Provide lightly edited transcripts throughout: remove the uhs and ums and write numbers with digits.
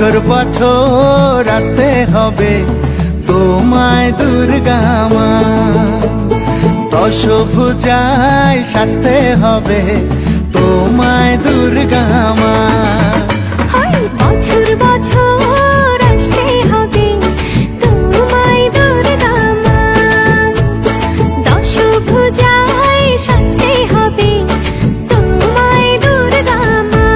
বছর বছর আসতে হবে তোমায় দুর্গা মা, দশভুজায় সাজতে হবে তোমায় দুর্গা মা। বছর বছর আসতে হবে তোমায় দুর্গা মা, দশভুজায় সাজতে হবে তোমায় দুর্গা মা।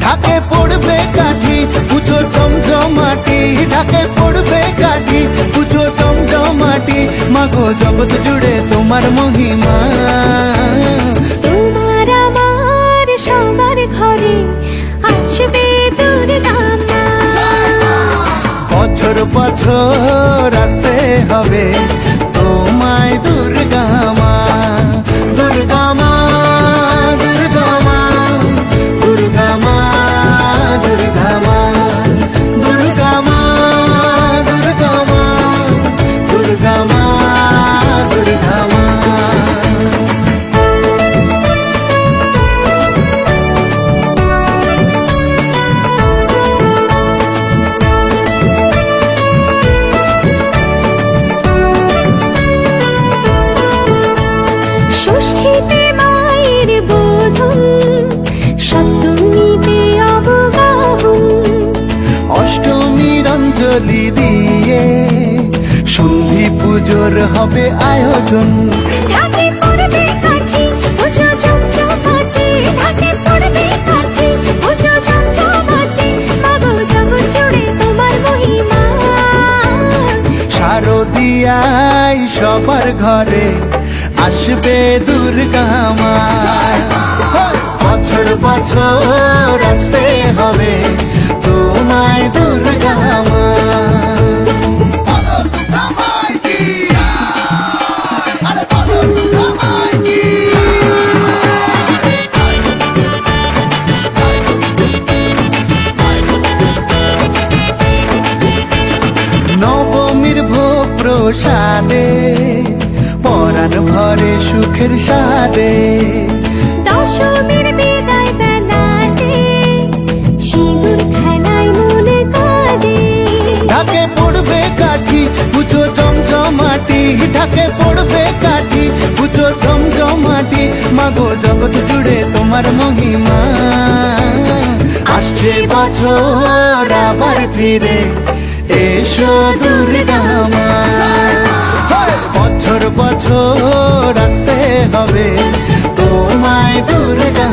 ঢাকে পড়বে কাঠি পুজো জমজমাটি, ঢাকে পড়বে কাঠি পুজো জমজমাটি, মাগো জগৎ জুড়ে তোমার মহিমা। তোমার আমার সবার ঘরে আসবে দুর্গা মা, বছর বছর আসতে হবে তোমায় দুর্গা মা, দুর্গা মা, দুর্গা মা, দুর্গা মা, দুর্গা মা, দুর্গা মা, দুর্গা মা, দুর্গা মা, দুর্গা মা। ষষ্ঠীতে মায়ের বোধন, সপ্তমীতে অবগাহন, অষ্টমীর অঞ্জলি দিয়ে সন্ধি পুজোর হবে আয়োজন। ঢাকে পড়বে কাঠি পুজো জমজমাটি, ঢাকে পড়বে কাঠি পুজো জমজমাটি, মাগো জগৎ জুড়ে তোমার মহিমা। শারদিয়ায় সবার ঘরে আসবে দুর্গা মা, বছর বছর আসতে হবে তোমায় দুর্গা মা। নবমীর ভোগ প্রসাদে পরাণ ভরে সুখের সাদে, দশমীর বিদায় বেলাতে সিঁদুর খেলায় মনে কাঁদে। ঢাকে পড়বে কাঠি পুজো জমজমাটি, ঢাকে পড়বে কাঠি পুজো জমজমাটি, মাগো জগৎ জুড়ে তোমার মহিমা। আসছে বছর আবার ফিরে এসো দুর্গা মা, বছর বছর আসতে হবে তোমায় দুর্গা